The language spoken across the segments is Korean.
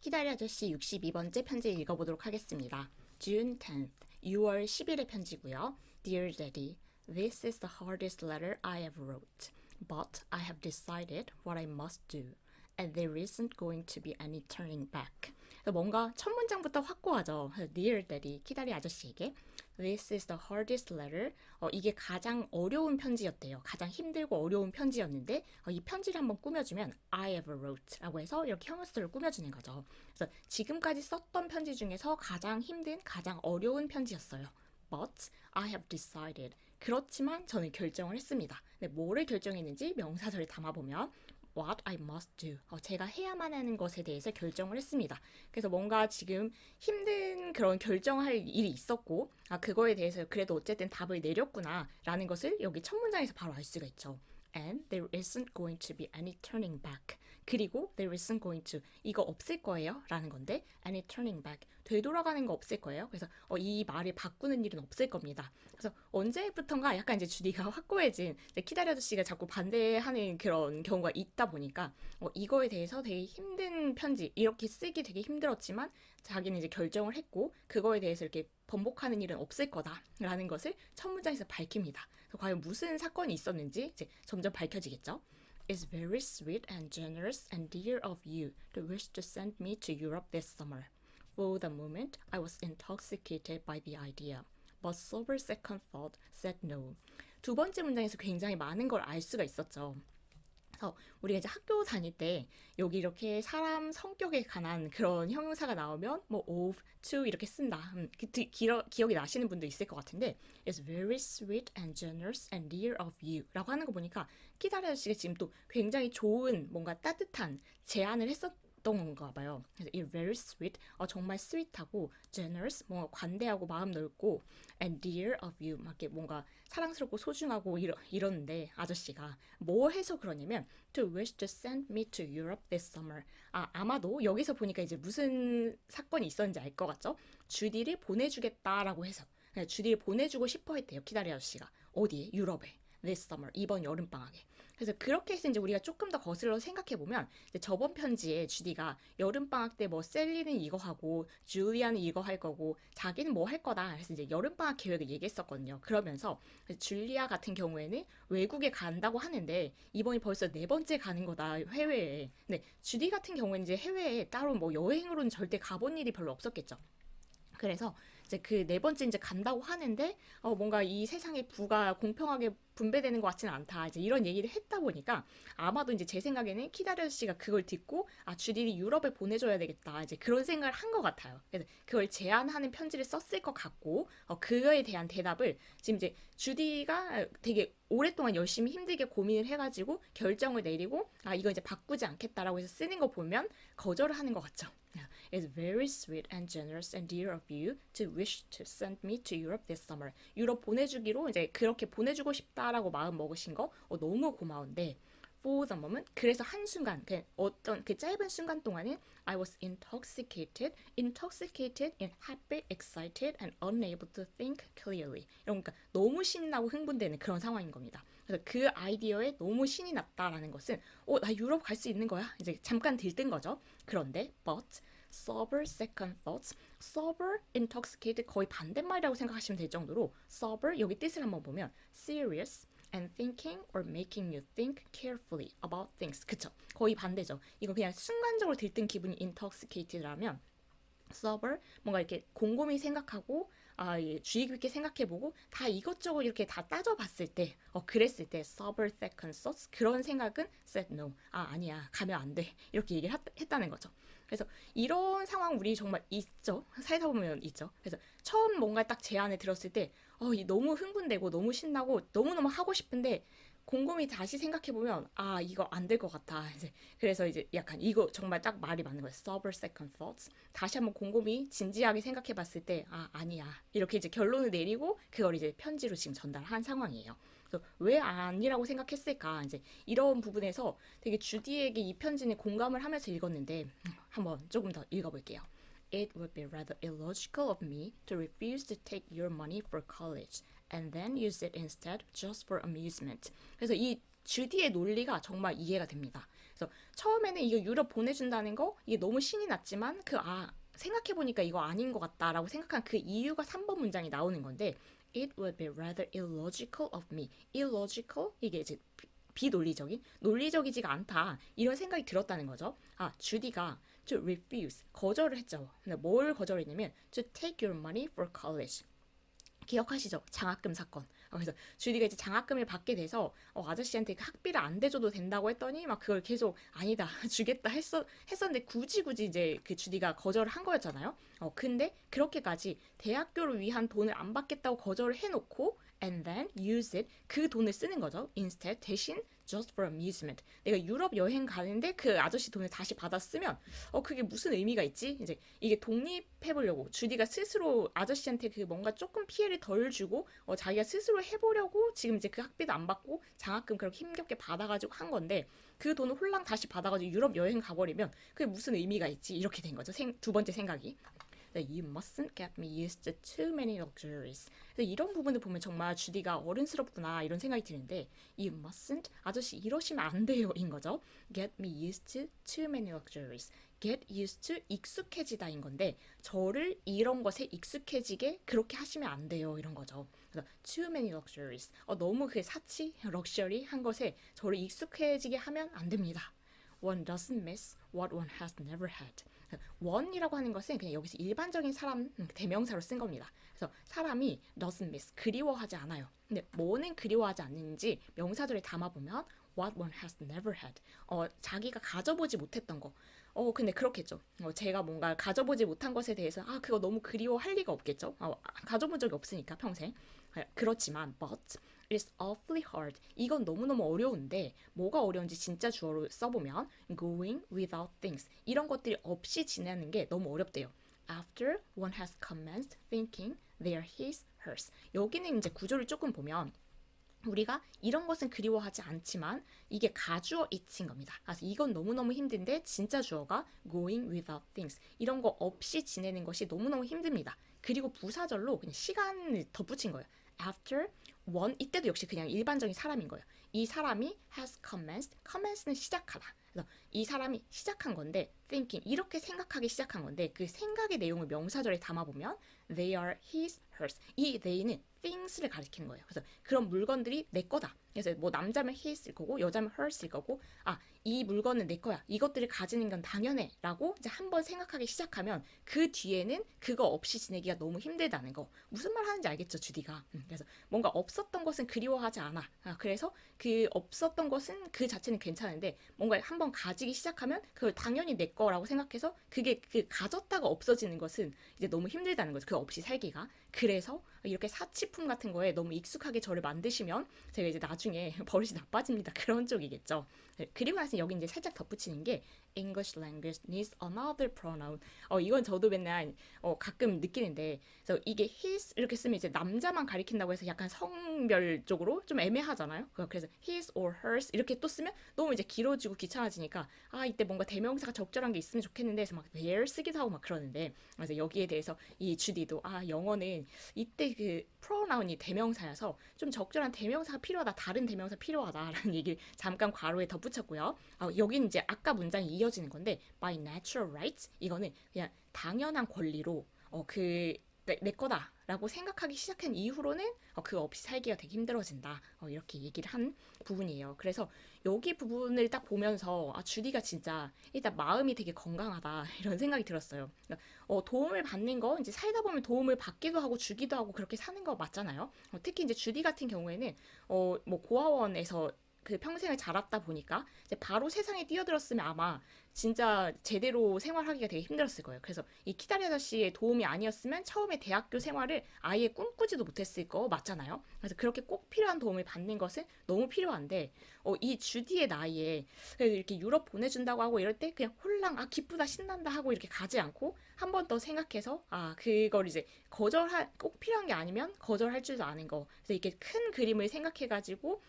키다리 아저씨 62번째 편지 읽어보도록 하겠습니다. June 10th, 6월 10일의 편지고요. Dear Daddy, this is the hardest letter I have wrote, but I have decided what I must do, and there isn't going to be any turning back. 뭔가 첫 문장부터 확고하죠. Dear Daddy, 키다리 아저씨에게 This is the hardest letter. 이게 가장 어려운 편지였대요. 가장 힘들고 어려운 편지였는데 이 편지를 한번 꾸며주면 I ever wrote 라고 해서 이렇게 형용사를 꾸며주는 거죠. 그래서 지금까지 썼던 편지 중에서 가장 힘든, 가장 어려운 편지였어요. But I have decided. 그렇지만 저는 결정을 했습니다. 근데 뭐를 결정했는지 명사절에 담아보면 What I must do. 제가 해야만 하는 것에 대해서 결정을 했습니다. 그래서 뭔가 지금 힘든 그런 결정할 일이 있었고, 그거에 대해서 그래도 어쨌든 답을 내렸구나, 라는 것을 여기 첫 문장에서 바로 알 수가 있죠. And there isn't going to be any turning back. 그리고 there isn't going to, 이거 없을 거예요, 라는 건데, any turning back, 되돌아가는 거 없을 거예요. 그래서 이 말을 바꾸는 일은 없을 겁니다. 그래서 언제부턴가 약간 이제 주디가 확고해진, 키다리 아저씨가 자꾸 반대하는 그런 경우가 있다 보니까 이거에 대해서 되게 힘든 편지, 이렇게 쓰기 되게 힘들었지만 자기는 이제 결정을 했고 그거에 대해서 이렇게 번복하는 일은 없을 거다라는 것을 첫 문장에서 밝힙니다. 그래서 과연 무슨 사건이 있었는지 이제 점점 밝혀지겠죠. It's very sweet and generous and dear of you to wish to send me to Europe this summer. For the moment, I was intoxicated by the idea, but sober second thought said no. 두 번째 문장에서 굉장히 많은 걸 알 수가 있었죠. 그래서 우리가 이제 학교 다닐 때 여기 이렇게 사람 성격에 관한 그런 형용사가 나오면 뭐 of, to 이렇게 쓴다. 기억이 나시는 분도 있을 것 같은데 It's very sweet and generous and dear of you 라고 하는 거 보니까 키다리 아저씨가 지금 또 굉장히 좋은 뭔가 따뜻한 제안을 했었던 건가 봐요. 그래서 it's very sweet, 정말 스윗하고 generous, 뭔가 관대하고 마음 넓고 and dear of you, 막 이렇게 뭔가 사랑스럽고 소중하고 이러는데 아저씨가 뭐 해서 그러냐면 to wish to send me to Europe this summer. 아마도 여기서 보니까 이제 무슨 사건이 있었는지 알 것 같죠? 주디를 보내주겠다라고 해서 주디를 보내주고 싶어 했대요. 키다리 아저씨가. 어디에? 유럽에. This summer, 이번 여름방학에. 그래서 그렇게 해서 이제 우리가 조금 더 거슬러 생각해보면 저번 편지에 주디가 여름방학 때 뭐 셀리는 이거 하고 줄리아는 이거 할 거고 자기는 뭐 할 거다. 그래서 이제 여름방학 계획을 얘기했었거든요. 그러면서 줄리아 같은 경우에는 외국에 간다고 하는데 이번이 벌써 네 번째 가는 거다, 해외에. 근데 주디 같은 경우에는 이제 해외에 따로 뭐 여행으로는 절대 가본 일이 별로 없었겠죠. 그래서 이제 그 네 번째 이제 간다고 하는데 뭔가 이 세상의 부가 공평하게 분배되는 것 같지는 않다. 이제 이런 얘기를 했다 보니까 아마도 이제 제 생각에는 키다리 씨가 그걸 듣고 주디를 유럽에 보내줘야 되겠다. 이제 그런 생각을 한 것 같아요. 그래서 그걸 제안하는 편지를 썼을 것 같고 그거에 대한 대답을 지금 이제 주디가 되게 오랫동안 열심히 힘들게 고민을 해가지고 결정을 내리고 이거 이제 바꾸지 않겠다라고 해서 쓰는 거 보면 거절을 하는 것 같죠. It's very sweet and generous and dear of you to wish to send me to Europe this summer. 유럽 보내주기로 이제 그렇게 보내주고 싶다라고 마음 먹으신 거 너무 고마운데 for the moment, 그래서 한순간 어떤 그 짧은 순간 동안은 I was intoxicated and happy, excited and unable to think clearly. 그러니까 너무 신나고 흥분되는 그런 상황인 겁니다. 그래서 그 아이디어에 너무 신이 났다라는 것은 나 유럽 갈 수 있는 거야? 이제 잠깐 들뜬 거죠. 그런데 but sober second thoughts, sober, intoxicated 거의 반대말이라고 생각하시면 될 정도로 sober 여기 뜻을 한번 보면 serious and thinking or making you think carefully about things. 그쵸? 거의 반대죠. 이거 그냥 순간적으로 들뜬 기분이 intoxicated라면 sober, 뭔가 이렇게 곰곰이 생각하고 주의 깊게 생각해보고 다 이것저것 이렇게 다 따져봤을 때 그랬을 때 sober second thoughts, 그런 생각은 said no, 아니야, 가면 안 돼, 이렇게 얘기를 했다는 거죠. 그래서 이런 상황 우리 정말 있죠. 살다 보면 있죠. 그래서 처음 뭔가 딱 제안을 들었을 때 너무 흥분되고 너무 신나고 너무너무 하고 싶은데 곰곰이 다시 생각해보면 이거 안 될 것 같아. 그래서 이제 약간 이거 정말 딱 말이 맞는 거예요. Sober second thoughts. 다시 한번 곰곰이 진지하게 생각해봤을 때 아니야, 이렇게 이제 결론을 내리고 그걸 이제 편지로 지금 전달한 상황이에요. 그래서 왜 아니라고 생각했을까? 이제 이런 부분에서 되게 주디에게 이 편지는 공감을 하면서 읽었는데 한번 조금 더 읽어볼게요. It would be rather illogical of me to refuse to take your money for college and then use it instead just for amusement. 그래서 이 주디의 논리가 정말 이해가 됩니다. 그래서 처음에는 이거 유럽 보내준다는 거 이게 너무 신이 났지만 생각해보니까 이거 아닌 것 같다라고 생각한 그 이유가 3번 문장이 나오는 건데 It would be rather illogical of me. illogical 이게 이제 비논리적인, 논리적이지가 않다 이런 생각이 들었다는 거죠. 주디가 to refuse 거절을 했죠. 근데 뭘 거절했냐면 to take your money for college. 기억하시죠? 장학금 사건. 그래서 주디가 이제 장학금을 받게 돼서 아저씨한테 그 학비를 안 대줘도 된다고 했더니 막 그걸 계속 아니다 주겠다 했었는데 굳이 이제 그 주디가 거절을 한 거였잖아요. 근데 그렇게까지 대학교를 위한 돈을 안 받겠다고 거절을 해놓고 and then use it 그 돈을 쓰는 거죠. instead 대신 just for amusement. 내가 유럽 여행 가는데 그 아저씨 돈을 다시 받아 쓰면 그게 무슨 의미가 있지? 이제 이게 독립해보려고 주디가 스스로 아저씨한테 그 뭔가 조금 피해를 덜 주고 자기가 스스로 해보려고 지금 이제 그 학비도 안 받고 장학금 그렇게 힘겹게 받아가지고 한 건데 그 돈을 홀랑 다시 받아가지고 유럽 여행 가버리면 그게 무슨 의미가 있지? 이렇게 된 거죠. 두 번째 생각이. You mustn't get me used to too many luxuries. 그래서 이런 부분을 보면 정말 주디가 어른스럽구나 이런 생각이 드는데 You mustn't 아저씨 이러시면 안 돼요인 거죠. Get me used to too many luxuries. Get used to 익숙해지다인 건데 저를 이런 것에 익숙해지게 그렇게 하시면 안 돼요 이런 거죠. 그래서 too many luxuries 너무 그 사치, 럭셔리 한 것에 저를 익숙해지게 하면 안 됩니다. One doesn't miss what one has never had. one이라고 하는 것은 그냥 여기서 일반적인 사람 대명사로 쓴 겁니다. 그래서 사람이 doesn't miss 그리워하지 않아요. 근데 뭐는 그리워하지 않는지 명사절에 담아보면 what one has never had 자기가 가져보지 못했던 거. 근데 그렇겠죠. 제가 뭔가 가져보지 못한 것에 대해서 그거 너무 그리워할 리가 없겠죠. 가져본 적이 없으니까 평생. 그렇지만 but it's awfully hard. 이건 너무너무 어려운데 뭐가 어려운지 진짜 주어로 써보면 going without things 이런 것들이 없이 지내는 게 너무 어렵대요. After one has commenced thinking they are his, hers. 여기는 이제 구조를 조금 보면 우리가 이런 것은 그리워하지 않지만 이게 가주어 it인 겁니다. 그래서 이건 너무너무 힘든데 진짜 주어가 going without things 이런 거 없이 지내는 것이 너무너무 힘듭니다. 그리고 부사절로 그냥 시간을 덧붙인 거예요. After one 이때도 역시 그냥 일반적인 사람인 거예요. 이 사람이 has commenced. commence는 시작하다. 그래서 이 사람이 시작한 건데 thinking 이렇게 생각하기 시작한 건데 그 생각의 내용을 명사절에 담아보면 they are his, hers. 이 they는 things를 가리키는 거예요. 그래서 그런 물건들이 내 거다. 그래서 뭐 남자면 his일 거고 여자면 hers일 거고 이 물건은 내 거야. 이것들을 가지는 건 당연해 라고 이제 한번 생각하기 시작하면 그 뒤에는 그거 없이 지내기가 너무 힘들다는 거. 무슨 말 하는지 알겠죠 주디가. 그래서 뭔가 없었던 것은 그리워하지 않아. 그래서 그 없었던 것은 그 자체는 괜찮은데 뭔가 한번 가지기 시작하면 그걸 당연히 내 거라고 생각해서 그게 그 가졌다가 없어지는 것은 이제 너무 힘들다는 거죠. 그 없이 살기가. 그래서 이렇게 사치품 같은 거에 너무 익숙하게 저를 만드시면 제가 이제 나중에 버릇이 나빠집니다. 그런 쪽이겠죠. 그리고 나서 여기 이제 살짝 덧붙이는 게 English language needs another pronoun. 이건 저도 맨날 가끔 느끼는데 그래서 이게 his 이렇게 쓰면 이제 남자만 가리킨다고 해서 약간 성별 쪽으로 좀 애매하잖아요. 그래서 his or hers 이렇게 또 쓰면 너무 이제 길어지고 귀찮아지니까 이때 뭔가 대명사가 적절한 게 있으면 좋겠는데 해서 막 their 쓰기도 하고 막 그러는데 그래서 여기에 대해서 이 주디도 영어는 이때 그 pronoun이 대명사여서 좀 적절한 대명사가 필요하다. 다른 대명사 필요하다라는 얘기를 잠깐 괄호에 덧붙였고요. 여기는 이제 아까 문장이 이어지는 건데 by natural rights 이거는 그냥 당연한 권리로 내 거다라고 생각하기 시작한 이후로는 그거 없이 살기가 되게 힘들어진다. 이렇게 얘기를 한 부분이에요. 그래서 여기 부분을 딱 보면서 주디가 진짜 일단 마음이 되게 건강하다 이런 생각이 들었어요. 도움을 받는 거 이제 살다 보면 도움을 받기도 하고 주기도 하고 그렇게 사는 거 맞잖아요. 특히 이제 주디 같은 경우에는 뭐 고아원에서 그 평생을 자랐다 보니까 이제 바로 세상에 뛰어들었으면 아마 진짜 제대로 생활하기가 되게 힘들었을 거예요. 그래서 이 키다리 아저씨의 도움이 아니었으면 처음에 대학교 생활을 아예 꿈꾸지도 못했을 거 맞잖아요. 그래서 그렇게 꼭 필요한 도움을 받는 것은 너무 필요한데 이 주디의 나이에 이렇게 유럽 보내준다고 하고 이럴 때 그냥 홀랑 기쁘다 신난다 하고 이렇게 가지 않고 한 번 더 생각해서 그걸 이제 꼭 필요한 게 아니면 거절할 줄도 아는 거. 그래서 이렇게 큰 그림을 생각해가지고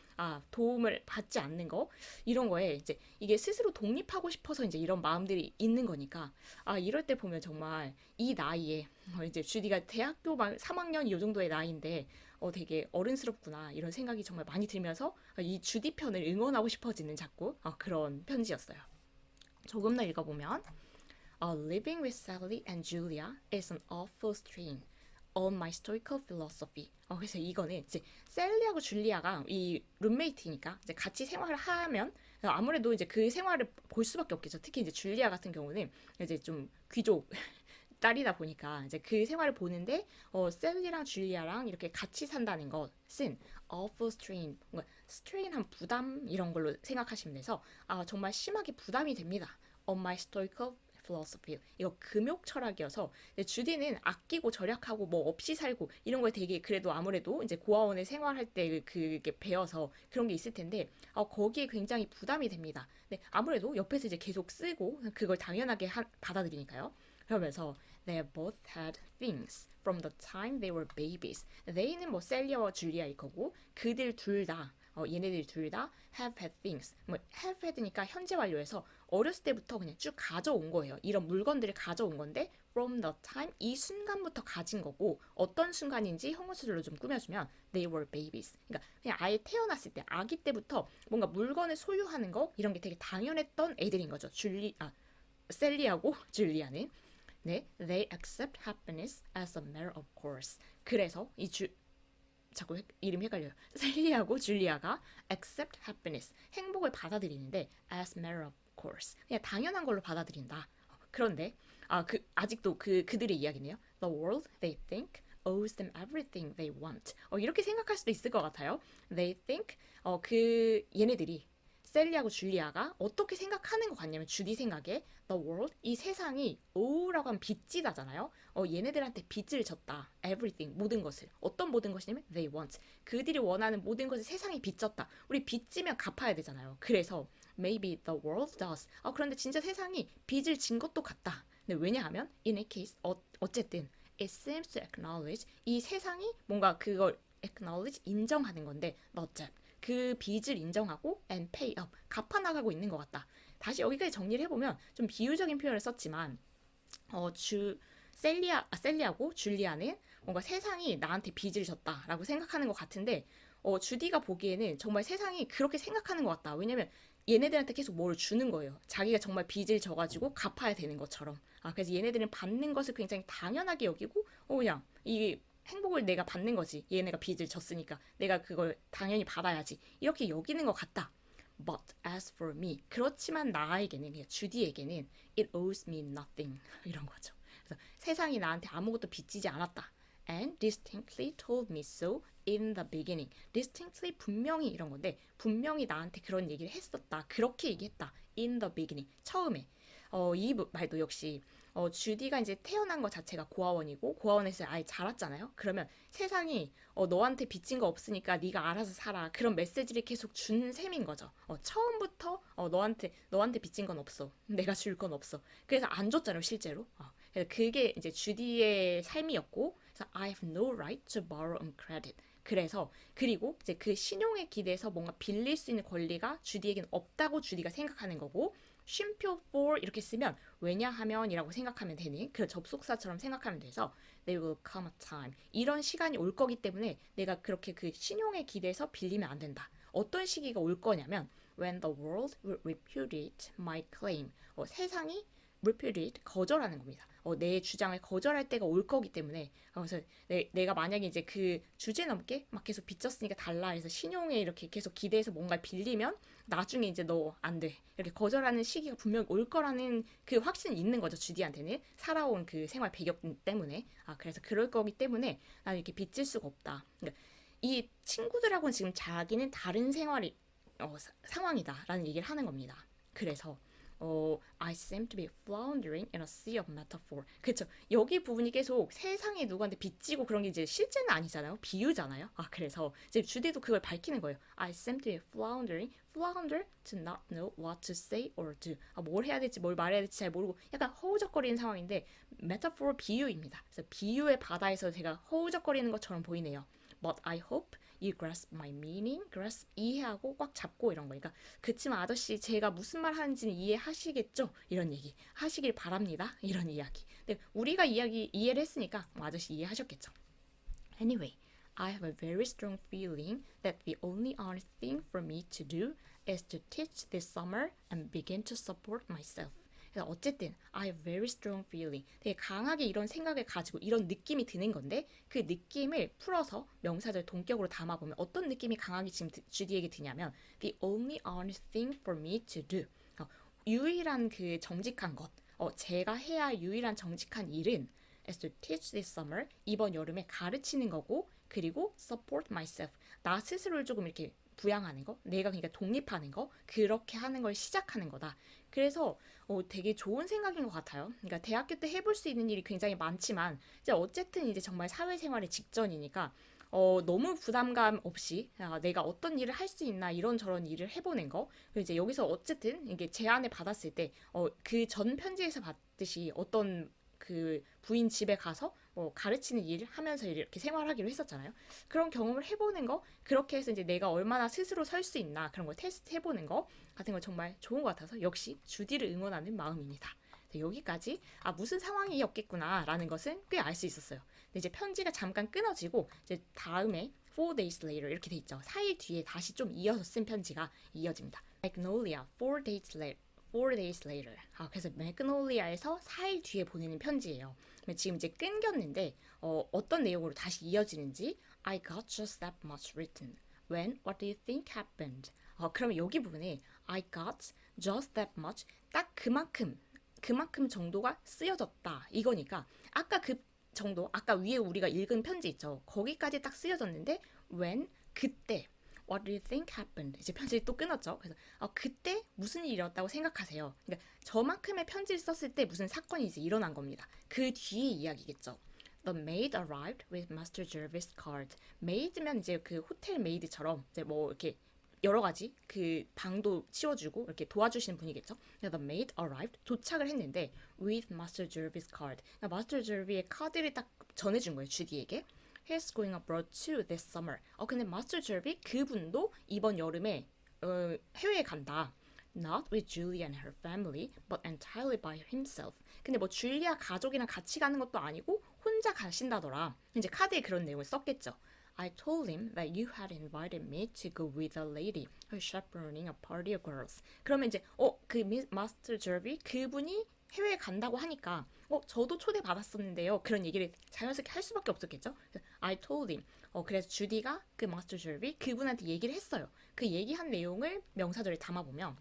도움을 받지 않는 거 이런 거에 이제 이게 스스로 독립하고 싶어서 이제 이제 이런 마음들이 있는 거니까 이럴 때 보면 정말 이 나이에 이제 주디가 대학교 막 3학년 이 정도의 나이인데 되게 어른스럽구나 이런 생각이 정말 많이 들면서 이 주디 편을 응원하고 싶어지는 자꾸 그런 편지였어요. 조금 더 읽어보면 Living with Sally and Julia is an awful strain on my stoical philosophy. 그래서 이거는 이제 셀리하고 줄리아가 이 룸메이트니까 이제 같이 생활을 하면 아무래도 이제 그 생활을 볼 수밖에 없겠죠. 특히 이제 줄리아 같은 경우는 이제 좀 귀족 딸이다 보니까 이제 그 생활을 보는데 셀리랑 줄리아랑 이렇게 같이 산다는 것은 awful strain, 뭔가 strain한 부담 이런 걸로 생각하시면 돼서 정말 심하게 부담이 됩니다. On my stoical philosophy. 이거 금욕 철학이어서 주디는 아끼고 절약하고 뭐 없이 살고 이런 거에 되게 그래도 아무래도 이제 고아원에 생활할 때 그게 배워서 그런 게 있을 텐데 거기에 굉장히 부담이 됩니다. 네, 아무래도 옆에서 이제 계속 쓰고 그걸 당연하게 받아들이니까요. 그러면서 they both had things from the time they were babies. they는 뭐 셀리아와 줄리아일 거고 그들 둘 다 얘네들 둘 다 have had things. 뭐 have had니까 현재 완료해서 어렸을 때부터 그냥 쭉 가져온 거예요. 이런 물건들을 가져온 건데 from the time 이 순간부터 가진 거고 어떤 순간인지 형용사절로 좀 꾸며주면 they were babies. 그러니까 그냥 아예 태어났을 때 아기 때부터 뭔가 물건을 소유하는 거 이런 게 되게 당연했던 애들인 거죠. 셀리하고 줄리아는 네, they accept happiness as a matter of course. 그래서 자꾸 이름 헷갈려요. 셀리하고 줄리아가 accept happiness, 행복을 받아들이는데 as matter of course, 그냥 당연한 걸로 받아들인다. 그런데 아직도 그들의 이야기네요. The world they think owes them everything they want. 이렇게 생각할 수도 있을 것 같아요. They think 얘네들이 셀리하고 줄리아가 어떻게 생각하는 것 같냐면 주디 생각에 the world 이 세상이 ow라고 하면 빚지다잖아요. 얘네들한테 빚을 졌다. everything 모든 것을 어떤 모든 것이냐면 they want 그들이 원하는 모든 것을 세상이 빚졌다. 우리 빚지면 갚아야 되잖아요. 그래서 maybe the world does. 그런데 진짜 세상이 빚을 진 것도 같다. 근데 왜냐하면 in a case 어쨌든 it seems to acknowledge 이 세상이 뭔가 그걸 acknowledge 인정하는 건데 not debt 그 빚을 인정하고 and pay up 갚아나가고 있는 것 같다. 다시 여기까지 정리를 해보면 좀 비유적인 표현을 썼지만 셀리하고 줄리아는 뭔가 세상이 나한테 빚을 졌다라고 생각하는 것 같은데 주디가 보기에는 정말 세상이 그렇게 생각하는 것 같다. 왜냐면 얘네들한테 계속 뭘 주는 거예요. 자기가 정말 빚을 져가지고 갚아야 되는 것처럼. 그래서 얘네들은 받는 것을 굉장히 당연하게 여기고 그냥 이 행복을 내가 받는 거지. 얘네가 빚을 졌으니까 내가 그걸 당연히 받아야지. 이렇게 여기는 것 같다. But as for me, 그렇지만 나에게는, 그냥 주디에게는 it owes me nothing. 이런 거죠. 그래서 세상이 나한테 아무것도 빚지지 않았다. And distinctly told me so in the beginning. distinctly 분명히 이런 건데 분명히 나한테 그런 얘기를 했었다. 그렇게 얘기했다. in the beginning. 처음에. 이 말도 역시 주디가 이제 태어난 것 자체가 고아원이고 고아원에서 아예 자랐잖아요. 그러면 세상이 너한테 빚진 거 없으니까 네가 알아서 살아. 그런 메시지를 계속 준 셈인 거죠. 처음부터 너한테 빚진 건 없어. 내가 줄 건 없어. 그래서 안 줬잖아요, 실제로. 그래서 그게 이제 주디의 삶이었고, 그래서 I have no right to borrow on credit. 그리고 이제 그 신용에 기대서 뭔가 빌릴 수 있는 권리가 주디에겐 없다고 주디가 생각하는 거고. 쉼표 for 이렇게 쓰면 왜냐하면이라고 생각하면 되는 그런 접속사처럼 생각하면 돼서 there will come a time 이런 시간이 올 거기 때문에 내가 그렇게 그 신용에 기대서 빌리면 안 된다. 어떤 시기가 올 거냐면 when the world will repudiate my claim 세상이 repudiate 거절하는 겁니다. 내 주장을 거절할 때가 올 거기 때문에 그래서 내가 만약에 이제 그 주제 넘게 막 계속 빚졌으니까 달라 해서 신용에 이렇게 계속 기대해서 뭔가 빌리면 나중에 이제 너 안 돼. 이렇게 거절하는 시기가 분명히 올 거라는 그 확신이 있는 거죠. 주디한테는 살아온 그 생활 배경 때문에 그래서 그럴 거기 때문에 나는 이렇게 빚질 수가 없다. 그러니까 이 친구들하고는 지금 자기는 다른 생활이 상황이다라는 얘기를 하는 겁니다. 그래서 I seem to be floundering in a sea of metaphor. 그렇죠. 여기 부분이 계속 세상에 누구한테 빚지고 그런 게 이제 실제는 아니잖아요. 비유잖아요. 그래서 이제 주디도 그걸 밝히는 거예요. I seem to be floundering. Flounder to not know what to say or do. 뭘 해야 될지 뭘 말해야 될지 잘 모르고 약간 허우적거리는 상황인데 metaphor 비유입니다. 그래서 비유의 바다에서 제가 허우적거리는 것처럼 보이네요. But I hope You grasp my meaning? grasp 이해하고 꽉 잡고 이런 거니까 그치만 아저씨 제가 무슨 말 하는지는 이해하시겠죠? 이런 얘기 하시길 바랍니다. 이런 이야기. 근데 우리가 이해를 했으니까 뭐 아저씨 이해하셨겠죠. Anyway, I have a very strong feeling that the only honest thing for me to do is to teach this summer and begin to support myself. 그래서 어쨌든 I have very strong feeling. 되게 강하게 이런 생각을 가지고 이런 느낌이 드는 건데 그 느낌을 풀어서 명사절 동격으로 담아보면 어떤 느낌이 강하게 지금 주디에게 드냐면 the only honest thing for me to do. 유일한 그 정직한 것. 제가 해야 할 유일한 정직한 일은 is to teach this summer. 이번 여름에 가르치는 거고 그리고 support myself. 나 스스로를 조금 이렇게 부양하는 거, 내가 그러니까 독립하는 거, 그렇게 하는 걸 시작하는 거다. 그래서 되게 좋은 생각인 것 같아요. 그러니까 대학교 때 해볼 수 있는 일이 굉장히 많지만 이제 어쨌든 이제 정말 사회생활의 직전이니까 너무 부담감 없이 내가 어떤 일을 할 수 있나 이런저런 일을 해보는 거. 그리고 이제 여기서 어쨌든 이게 제안을 받았을 때 그 전 편지에서 봤듯이 어떤 그 부인 집에 가서 가르치는 일을 하면서 이렇게 생활하기로 했었잖아요. 그런 경험을 해보는 거, 그렇게 해서 이제 내가 얼마나 스스로 설 수 있나 그런 걸 테스트 해보는 거 같은 거 정말 좋은 것 같아서 역시 주디를 응원하는 마음입니다. 여기까지 무슨 상황이었겠구나라는 것은 꽤 알 수 있었어요. 근데 이제 편지가 잠깐 끊어지고 이제 다음에 4 days later 이렇게 돼 있죠. 4일 뒤에 다시 좀 이어서 쓴 편지가 이어집니다. Magnolia 4 days later. 4 days later. 그래서 매그놀리아에서 4일 뒤에 보내는 편지예요. 지금 이제 끊겼는데 어떤 내용으로 다시 이어지는지 I got just that much written. When? What do you think happened? 그러면 여기 부분에 I got just that much 딱 그만큼 정도가 쓰여졌다 이거니까 아까 그 정도 아까 위에 우리가 읽은 편지 있죠. 거기까지 딱 쓰여졌는데 when 그때 What do you think happened? 이제 편지를 또 끊었죠. 그래서 그때 무슨 일이었다고 생각하세요? 그러니까 저만큼의 편지를 썼을 때 무슨 사건이 이제 일어난 겁니다. 그 뒤에 이야기겠죠. The maid arrived with Master Jervis' card. maid면 이제 그 호텔 메이드처럼 이제 뭐 이렇게 여러 가지 그 방도 치워주고 이렇게 도와주시는 분이겠죠. The maid arrived 도착을 했는데 with Master Jervis' card. 그러니까 Master Jervis의 카드를 딱 전해준 거예요. 주디에게. He's going abroad too this summer. 근데 Master Jervis 그분도 이번 여름에 해외에 간다. Not with Julia and her family, but entirely by himself. 근데 뭐 줄리아 가족이랑 같이 가는 것도 아니고 혼자 가신다더라. 이제 카드에 그런 내용을 썼겠죠. I told him that you had invited me to go with a lady who's chaperoning a party of girls. 그러면 이제 그 Master Jervis 그분이 해외에 간다고 하니까 저도 초대받았었는데요. 그런 얘기를 자연스럽게 할 수밖에 없었겠죠. I told him. 그래서 주디가 그 Master Jervis 그분한테 얘기를 했어요. 그 얘기한 내용을 명사절에 담아보면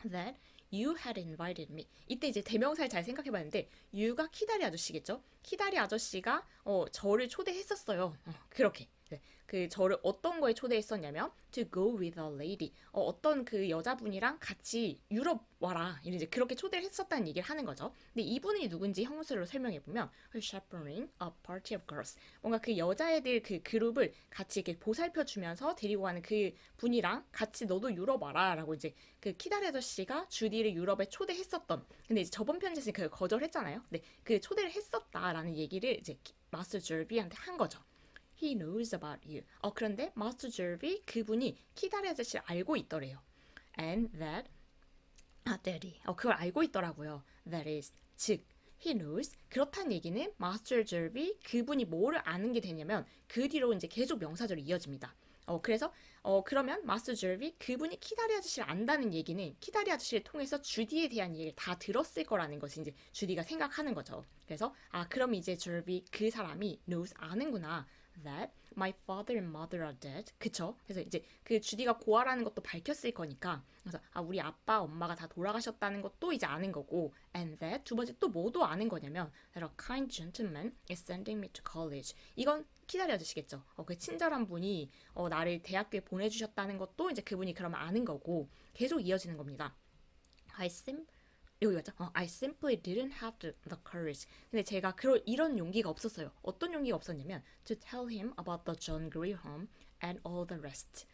that you had invited me. 이때 이제 대명사를 잘 생각해봤는데 you가 키다리 아저씨겠죠. 키다리 아저씨가 저를 초대했었어요. 그렇게. 네. 그 저를 어떤 거에 초대했었냐면 to go with a lady. 어떤 그 여자분이랑 같이 유럽 와라. 이제 그렇게 초대를 했었다는 얘기를 하는 거죠. 근데 이분이 누군지 형용사로 설명해 보면 chaperoning a party of girls. 뭔가 그 여자애들 그 그룹을 같이 이렇게 보살펴 주면서 데리고 가는 그 분이랑 같이 너도 유럽 와라라고 이제 그 키다리 아저씨가 주디를 유럽에 초대했었던. 근데 이제 저번 편지에서 그 거절했잖아요. 근데 그 초대를 했었다라는 얘기를 이제 마스터 jervis한테 한 거죠. He knows about you. 그런데 마스터 jervis 그분이 키다리 아저씨를 알고 있더래요. And that daddy. 그걸 알고 있더라고요. That is, 즉 he knows. 그렇다는 얘기는 마스터 jervis 그분이 뭐를 아는 게 되냐면 그 뒤로 이제 계속 명사절이 이어집니다. 그래서 그러면 마스터 jervis 그분이 키다리 아저씨를 안다는 얘기는 키다리 아저씨를 통해서 주디에 대한 얘기를 다 들었을 거라는 것을 이제 주디가 생각하는 거죠. 그래서 그럼 이제 jervis 그 사람이 knows 아는구나. That my father and mother are dead. 그쵸? 그래서 이제 그 주디가 고아라는 것도 밝혔을 거니까 그래서 우리 아빠 엄마가 다 돌아가셨다는 것도 이제 아는 거고 and that 두 번째 또 뭐도 아는 거냐면 that a kind gentleman is sending me to college. 이건 키다리 아저씨겠죠. 그 친절한 분이 나를 대학교에 보내주셨다는 것도 이제 그분이 그러면 아는 거고 계속 이어지는 겁니다. 여기 맞죠? I simply didn't have the courage. 근데 제가 이런 용기가 없었어요. 어떤 용기가 없었냐면 to tell him about the John Grier home and all the rest.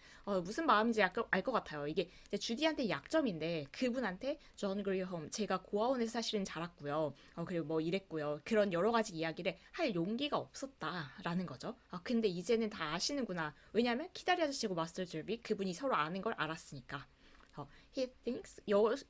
무슨 마음인지 알 것 같아요. 이게 이제 주디한테 약점인데 그분한테 John Greenholm 제가 고아원에서 사실은 자랐고요. 그리고 뭐 이랬고요. 그런 여러 가지 이야기를 할 용기가 없었다라는 거죠. 근데 이제는 다 아시는구나. 왜냐면 키다리 아저씨고 마스터 줄비 그분이 서로 아는 걸 알았으니까. He thinks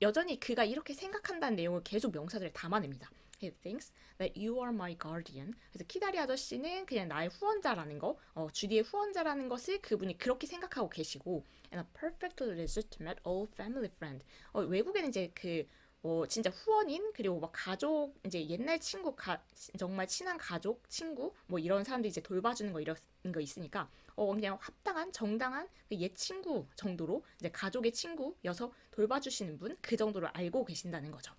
여전히 그가 이렇게 생각한다는 내용을 계속 명사들에 담아냅니다. He thinks that you are my guardian. 그래서 키다리 아저씨는 그냥 나의 후원자라는 거, 주디의 후원자라는 것을 그분이 그렇게 생각하고 계시고, and a perfectly legitimate old family friend. 외국에는 이제 진짜 후원인 그리고 막 가족 이제 옛날 친구 정말 친한 가족 친구 뭐 이런 사람들이 이제 돌봐주는 거 이런 거 있으니까 그냥 합당한 정당한 그옛 친구 정도로 이제 가족의 친구여서 돌봐주시는 분 그 정도로 알고 계신다는 거죠.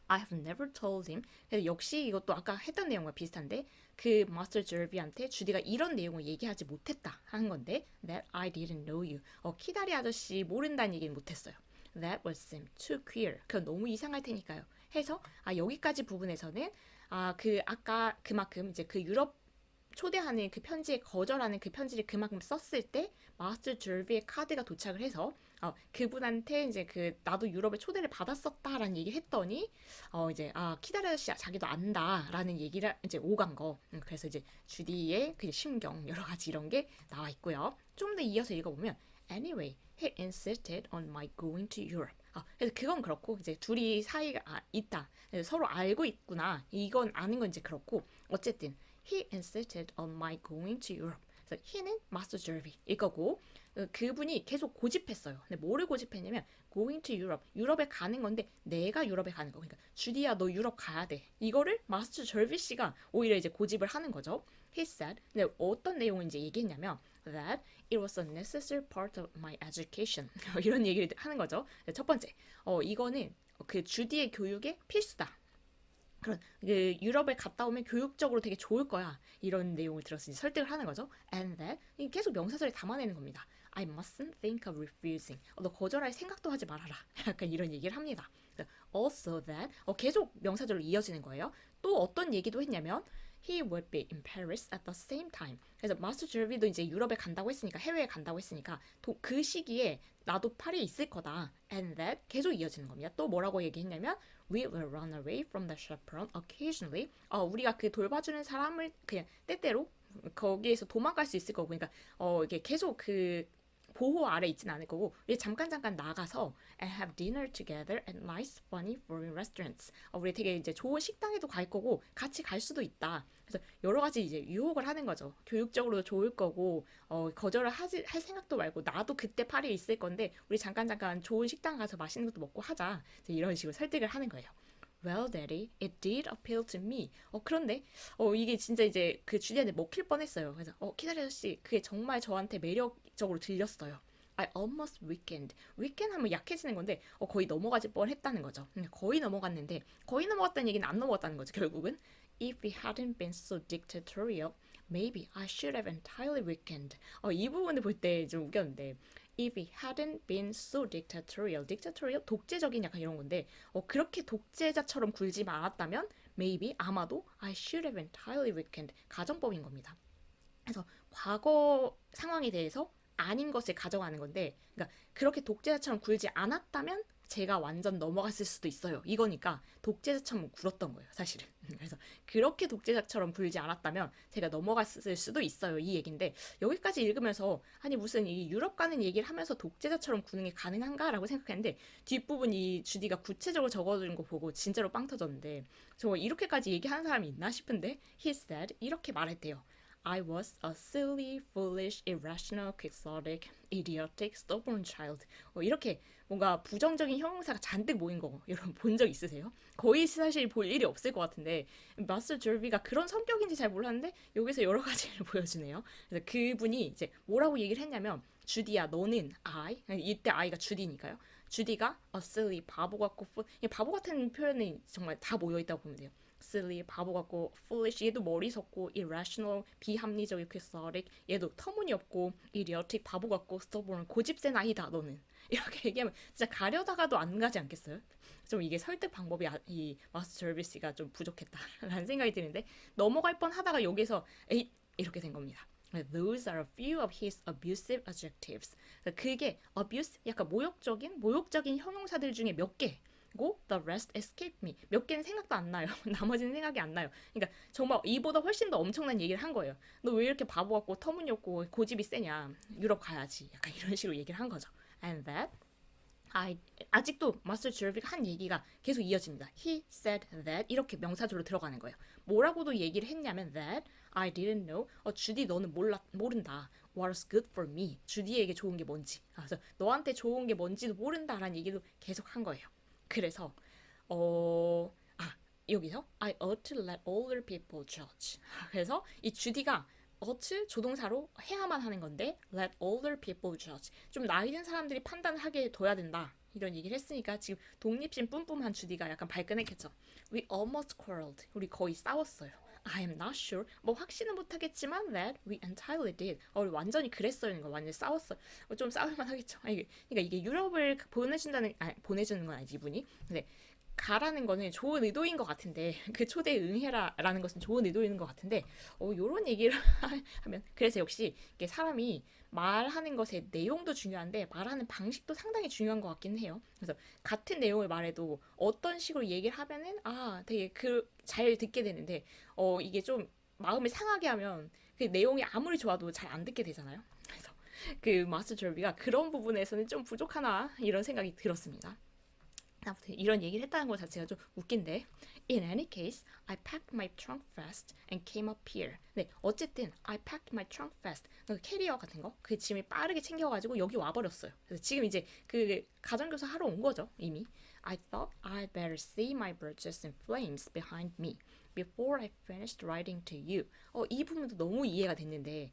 I have never told him. 그래서 역시 이것도 아까 했던 내용과 비슷한데 그 마스터 제르비한테 주디가 이런 내용을 얘기하지 못했다 하는 건데 that I didn't know you. 키다리 아저씨 모른다는 얘기는 못했어요. That would seem too queer. 그건 너무 이상할 테니까요. 해서 여기까지 부분에서는 아까 그만큼 이제 그 유럽 초대하는 그 편지에 거절하는 그 편지를 그만큼 썼을 때 마스터 줄비의 카드가 도착을 해서 그분한테 이제 나도 유럽에 초대를 받았었다라는 얘기를 했더니 이제 키다리 아저씨 자기도 안다라는 얘기를 이제 오간 거. 그래서 이제 주디의 그 심경 여러 가지 이런 게 나와 있고요. 좀 더 이어서 읽어보면 Anyway, he insisted on my going to Europe. 그래서 그건 그렇고 이제 둘이 사이가 있다. 서로 알고 있구나. 이건 아는 건 이제 그렇고 어쨌든 he insisted on my going to Europe. 그래서 he는 마스터 제르비일 거고 그분이 계속 고집했어요. 근데 뭐를 고집했냐면 going to Europe. 유럽에 가는 건데 내가 유럽에 가는 거. 그러니까 주디야 너 유럽 가야 돼. 이거를 마스터 제르비 씨가 오히려 이제 고집을 하는 거죠. He said. 근데 어떤 내용을 이제 얘기했냐면 that it was a necessary part of my education. 이런 얘기를 하는 거죠. 첫 번째, 이거는 그 주디의 교육의 필수다. 그런 유럽에 갔다 오면 교육적으로 되게 좋을 거야. 이런 내용을 들었으니 설득을 하는 거죠. And that 계속 명사절에 담아내는 겁니다. I mustn't think of refusing. 너 거절할 생각도 하지 말아라. 약간 이런 얘기를 합니다. Also that 계속 명사절로 이어지는 거예요. 또 어떤 얘기도 했냐면 He would be in Paris at the same time. 그래서 마스터 제르비도 이제 유럽에 간다고 했으니까 해외에 간다고 했으니까 그 시기에 나도 파리에 있을 거다. And that 계속 이어지는 겁니다. 또 뭐라고 얘기했냐면 We will run away from the chaperone occasionally. 우리가 그 돌봐주는 사람을 그냥 때때로 거기에서 도망갈 수 있을 거고, 그러니까 이게 계속 그 보호 아래 있진 않을 거고 우리 잠깐 나가서 and have dinner together at nice funny foreign restaurants. 우리 되게 이제 좋은 식당에도 갈 거고 같이 갈 수도 있다. 그래서 여러 가지 이제 유혹을 하는 거죠. 교육적으로도 좋을 거고 거절을 할 생각도 말고 나도 그때 파리에 있을 건데 우리 잠깐 좋은 식당 가서 맛있는 것도 먹고 하자. 이런 식으로 설득을 하는 거예요. Well, Daddy, it did appeal to me. 그런데 이게 진짜 이제 그 주디한테 먹힐 뻔했어요. 그래서 키다리 아저씨 그게 정말 저한테 매력적으로 들렸어요. I almost weakened. weaken 하면 약해지는 건데 거의 넘어가질 뻔했다는 거죠. 거의 넘어갔는데 거의 넘어갔다는 얘기는 안 넘어갔다는 거죠. 결국은 If he hadn't been so dictatorial, maybe I should have entirely weakened. 이 부분을 볼 때 좀 웃겼는데 If he hadn't been so dictatorial, dictatorial 독재적인 약간 이런 건데 그렇게 독재자처럼 굴지 않았다면 maybe 아마도 I should have entirely weakened 가정법인 겁니다. 그래서 과거 상황에 대해서 아닌 것을 가정하는 건데 그러니까 그렇게 독재자처럼 굴지 않았다면 제가 완전 넘어갔을 수도 있어요. 이거니까 독재자처럼 굴었던 거예요, 사실은. 그래서 그렇게 독재자처럼 굴지 않았다면 제가 넘어갔을 수도 있어요. 이 얘기인데 여기까지 읽으면서 아니 무슨 이 유럽 가는 얘기를 하면서 독재자처럼 구는 게 가능한가라고 생각했는데 뒷부분 이 주디가 구체적으로 적어둔 거 보고 진짜로 빵 터졌는데 저 이렇게까지 얘기하는 사람이 있나 싶은데 he said 이렇게 말했대요. I was a silly, foolish, irrational, quixotic, idiotic, stubborn child. 이렇게 뭔가 부정적인 형용사가 잔뜩 모인 거 여러분 본 적 있으세요? 거의 사실 볼 일이 없을 것 같은데 마스터 졸비가 그런 성격인지 잘 몰랐는데 여기서 여러 가지를 보여주네요. 그래서 그분이 이제 뭐라고 얘기를 했냐면 주디야 너는 이때 I가 주디니까요. 주디가 a silly 바보 같고 바보 같은 표현이 정말 다 모여 있다고 보면 돼요. silly 바보 같고 foolish 얘도 머리 섰고 irrational 비합리적이고 quixotic 얘도 터무니없고 idiotic 바보 같고 stubborn 고집센 아이다 너는 이렇게 얘기하면 진짜 가려다가도 안 가지 않겠어요? 좀 이게 설득 방법이 이 마스터 절비씨가 좀 부족했다라는 생각이 드는데 넘어갈 뻔 하다가 여기서 에이 이렇게 된 겁니다. Those are a few of his abusive adjectives. 그게 abuse, 약간 모욕적인 형용사들 중에 몇 개고 the rest escape me. 몇 개는 생각도 안 나요. 나머지는 생각이 안 나요. 그러니까 정말 이보다 훨씬 더 엄청난 얘기를 한 거예요. 너 왜 이렇게 바보 같고 터무니없고 고집이 세냐. 유럽 가야지. 약간 이런 식으로 얘기를 한 거죠. And that 아직도 마스터 제르비가 한 얘기가 계속 이어집니다. He said that 이렇게 명사조로 들어가는 거예요. 뭐라고도 얘기를 했냐면 that I didn't know. 주디 너는 모른다. What is good for me. 주디에게 좋은 게 뭔지. 그래서 너한테 좋은 게 뭔지도 모른다라는 얘기도 계속 한 거예요. 그래서 여기서 I ought to let older people judge. 그래서 이 주디가 ought 조동사로 해야만 하는 건데 let older people judge. 좀 나이 든 사람들이 판단하게 둬야 된다. 이런 얘기를 했으니까 지금 독립심 뿜뿜한 주디가 약간 발끈했겠죠. We almost quarreled. 우리 거의 싸웠어요. I am not sure. 뭐 확신은 못하겠지만 that we entirely did. 우리 완전히 그랬어요. 완전히 싸웠어요. 좀 싸울만 하겠죠. 그러니까 이게 유럽을 보내주는 건 아니지 이분이. 근데 가라는 거는 좋은 의도인 것 같은데 그 초대에 응해라라는 것은 좋은 의도인 것 같은데 요런 얘기를 하면 그래서 역시 이게 사람이 말하는 것의 내용도 중요한데 말하는 방식도 상당히 중요한 것 같긴 해요. 그래서 같은 내용을 말해도 어떤 식으로 얘기를 하면은 되게 잘 듣게 되는데 이게 좀 마음을 상하게 하면 그 내용이 아무리 좋아도 잘 안 듣게 되잖아요. 그래서 그 마스터 졸비가 그런 부분에서는 좀 부족하나 이런 생각이 들었습니다. 아무튼 이런 얘기를 했다는 것 자체가 좀 웃긴데 In any case, I packed my trunk fast and came up here. 네, 어쨌든 I packed my trunk fast. 그 캐리어 같은 거, 그 짐을 빠르게 챙겨가지고 여기 와버렸어요. 그래서 지금 이제 그 가정교사 하러 온 거죠, 이미. I thought I'd better see my bridges in flames behind me before I finished writing to you. 이 부분도 너무 이해가 됐는데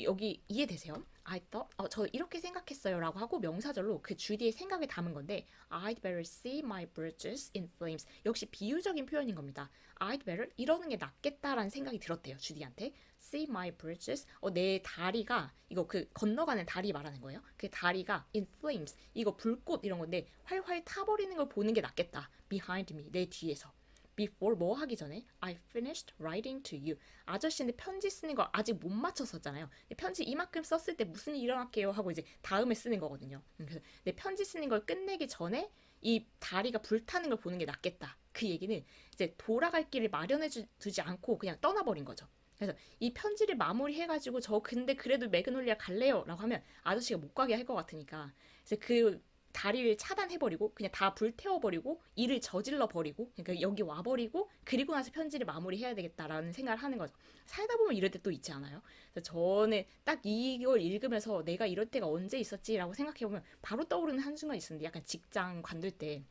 여기 이해되세요? I thought, 저 이렇게 생각했어요 라고 하고 명사절로 그 주디의 생각을 담은 건데 I'd better see my bridges in flames. 역시 비유적인 표현인 겁니다. I'd better 이러는 게 낫겠다라는 생각이 들었대요. 주디한테. See my bridges. 내 다리가 이거 그 건너가는 다리 말하는 거예요. 그 다리가 in flames. 이거 불꽃 이런 건데 활활 타버리는 걸 보는 게 낫겠다. Behind me. 내 뒤에서. Before 뭐 하기 전에 I finished writing to you. 아저씨한테 편지 쓰는 거 아직 못 마쳤었잖아요. 편지 이만큼 썼을 때 무슨 일 일어날게요 하고 이제 다음에 쓰는 거거든요. 그래서 내 편지 쓰는 걸 끝내기 전에 이 다리가 불타는 걸 보는 게 낫겠다. 그 얘기는 이제 돌아갈 길을 마련해 두지 않고 그냥 떠나버린 거죠. 그래서 이 편지를 마무리해가지고 저 근데 그래도 매그놀리아 갈래요 라고 하면 아저씨가 못 가게 할 것 같으니까 그래서 그 다리를 차단해버리고 그냥 다 불태워버리고 일을 저질러버리고 그러니까 여기 와버리고 그리고 나서 편지를 마무리해야 되겠다라는 생각을 하는 거죠. 살다 보면 이럴 때 또 있지 않아요? 그래서 저는 딱 이걸 읽으면서 내가 이럴 때가 언제 있었지라고 생각해보면 바로 떠오르는 한순간 있었는데 약간 직장 관둘 때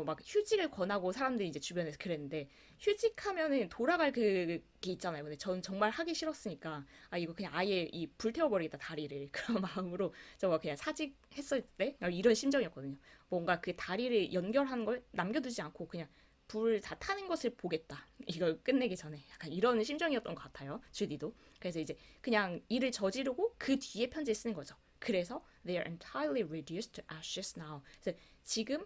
막 휴직을 권하고 사람들이 이제 주변에서 그랬는데 휴직하면은 돌아갈 그게 있잖아요. 근데 전 정말 하기 싫었으니까 이거 그냥 아예 이 불태워버리겠다 다리를 그런 마음으로 저 그냥 사직했을 때 이런 심정이었거든요. 뭔가 그 다리를 연결하는 걸 남겨두지 않고 그냥 불 다 타는 것을 보겠다. 이걸 끝내기 전에 약간 이런 심정이었던 것 같아요. 주디도. 그래서 이제 그냥 일을 저지르고 그 뒤에 편지를 쓰는 거죠. 그래서 they are entirely reduced to ashes now. 그래서 지금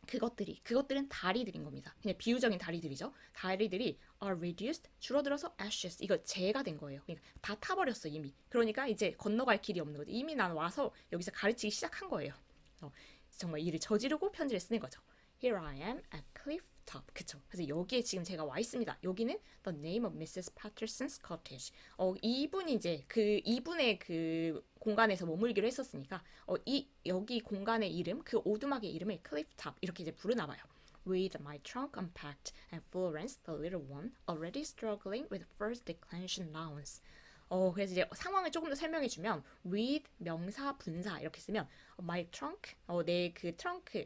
그것들은 다리들인 겁니다. 그냥 비유적인 다리들이죠. 다리들이 are reduced 줄어들어서 ashes 이거 재가 된 거예요. 그러니까 다 타버렸어 이미. 그러니까 이제 건너갈 길이 없는 거죠. 이미 난 와서 여기서 가르치기 시작한 거예요. 정말 일을 저지르고 편지를 쓰는 거죠. Here I am at cliff top. 그쵸. 그래서 여기에 지금 제가 와 있습니다. 여기는 the name of Mrs. Patterson's cottage. 이분이 이제 이분의 그 공간에서 머물기로 했었으니까 여기 공간의 이름, 그 오두막의 이름을 cliff top 이렇게 이제 부르나 봐요. With my trunk unpacked and Florence, the little one, already struggling with first declension nouns. 그래서 이제 상황을 조금 더 설명해주면 with 명사 분사 이렇게 쓰면 my trunk, 내 그 트렁크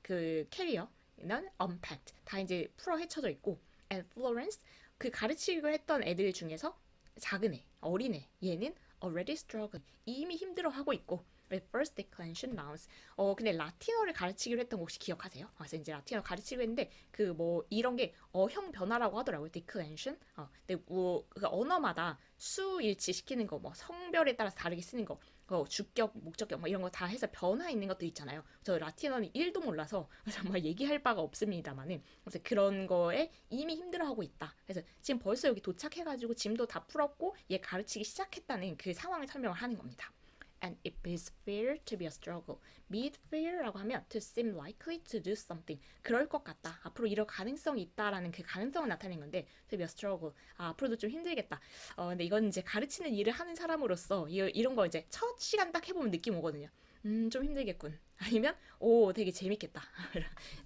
그 캐리어는 unpacked 다 이제 풀어 헤쳐져 있고 and Florence 그 가르치기로 했던 애들 중에서 작은 애, 어린애 얘는 already struggling 이미 힘들어하고 있고 with first declension nouns. 근데 라틴어를 가르치기로 했던 거 혹시 기억하세요? 그래서 이제 라틴어 가르치기로 했는데 그 뭐 이런 게 어형 변화라고 하더라고요. declension. 근데 그 언어마다 수 일치 시키는 거, 뭐 성별에 따라서 다르게 쓰는 거. 주격, 목적격 이런 거 다 해서 변화 있는 것들 있잖아요. 저 라틴어는 1도 몰라서 정말 얘기할 바가 없습니다만은 아무튼 그런 거에 이미 힘들어하고 있다. 그래서 지금 벌써 여기 도착해가지고 짐도 다 풀었고 얘 가르치기 시작했다는 그 상황을 설명을 하는 겁니다. And it is fair to be a struggle. Be it fair라고 하면 to seem likely to do something. 그럴 것 같다. 앞으로 이럴 가능성이 있다라는 그 가능성을 나타낸 건데 to be a struggle. 앞으로도 좀 힘들겠다. 근데 이건 이제 가르치는 일을 하는 사람으로서 이런 거 이제 첫 시간 딱 해보면 느낌 오거든요. 좀 힘들겠군. 아니면 오 되게 재밌겠다.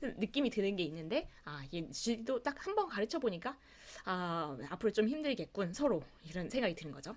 느낌이 드는 게 있는데 얘도 딱 한 번 가르쳐 보니까 앞으로 좀 힘들겠군 서로 이런 생각이 드는 거죠.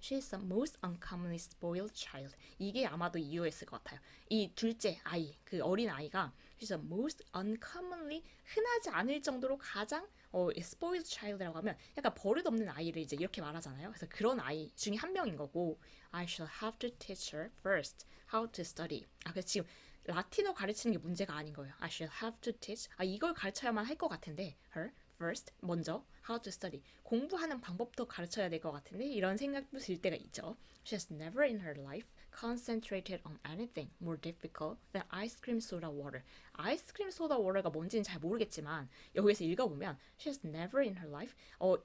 She's the most uncommonly spoiled child. 이게 아마도 이유였을 것 같아요. 이 둘째 아이, 그 어린 아이가 She's the most uncommonly 흔하지 않을 정도로 가장 spoiled child라고 하면 약간 버릇없는 아이를 이제 이렇게 말하잖아요. 그래서 그런 아이 중에 한 명인 거고 I shall have to teach her first how to study. 그래서 지금 라틴어 가르치는 게 문제가 아닌 거예요. I shall have to teach. 이걸 가르쳐야만 할 것 같은데 her first 먼저 how to study 공부하는 방법도 가르쳐야 될 것 같은데 이런 생각도 들 때가 있죠. She has never in her life concentrated on anything more difficult than ice cream soda water. 아이스크림 소다 워터가 뭔지는 잘 모르겠지만 여기서 읽어보면 She has never in her life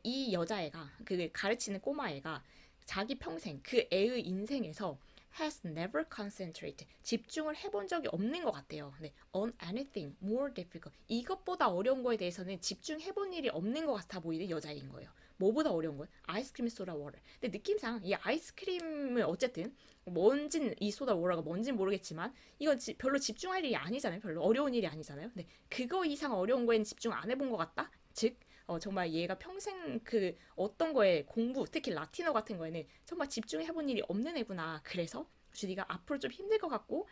이 여자애가 그 가르치는 꼬마애가 자기 평생 그 애의 인생에서 has never concentrated 집중을 해본 적이 없는 것 같아요. 네, on anything more difficult 이것보다 어려운 거에 대해서는 집중해본 일이 없는 것 같아 보이는 여자인 거예요. 뭐보다 어려운 건 아이스크림 소다 워터. 근데 느낌상 이 아이스크림을 어쨌든 뭔진 이 소다 워터가 뭔진 모르겠지만 이건 별로 집중할 일이 아니잖아요. 별로 어려운 일이 아니잖아요. 근데 그거 이상 어려운 거에는 집중 안 해본 것 같다. 즉 정말 얘가 평생 그 어떤 거에 공부, 특히 라틴어 같은 거에는 정말 집중해본 일이 없는 애구나. 그래서 주디가 앞으로 좀 힘들 것 같고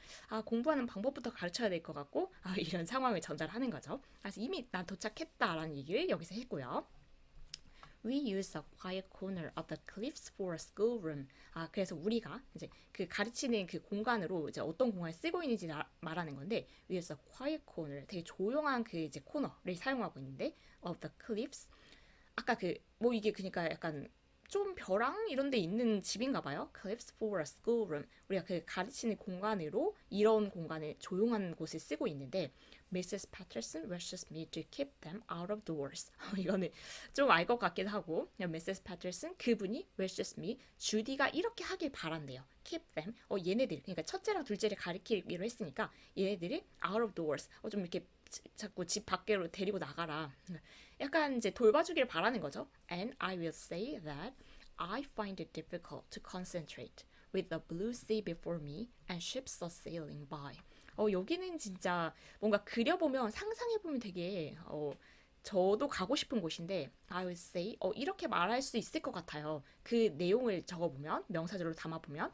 공부하는 방법부터 가르쳐야 될 것 같고 이런 상황을 전달하는 거죠. 그래서 이미 난 도착했다라는 얘기를 여기서 했고요. We use a quiet corner of the cliffs for a schoolroom. 그래서 우리가 이제 그 가르치는 그 공간으로 이제 어떤 공간을 쓰고 있는지 말하는 건데, we use a quiet corner, 되게 조용한 그 이제 코너를 사용하고 있는데, of the cliffs. 아까 그 뭐 이게 그러니까 약간 좀 벼랑 이런 데 있는 집인가 봐요. Cliffs for a schoolroom. 우리가 그 가르치는 공간으로 이런 공간을 조용한 곳을 쓰고 있는데 Mrs. Patterson wishes me to keep them out of doors. 이거는 좀 알 것 같기도 하고 Mrs. Patterson 그분이 wishes me 주디가 이렇게 하길 바란대요. Keep them. 얘네들 그러니까 첫째랑 둘째를 가리키기로 했으니까 얘네들이 out of doors. 좀 이렇게 자꾸 집 밖으로 데리고 나가라. 약간 이제 돌봐주길 바라는 거죠. And I will say that I find it difficult to concentrate with the blue sea before me and ships are sailing by. 여기는 진짜 뭔가 그려보면 상상해보면 되게 저도 가고 싶은 곳인데 I would say 이렇게 말할 수 있을 것 같아요. 그 내용을 적어보면 명사절로 담아보면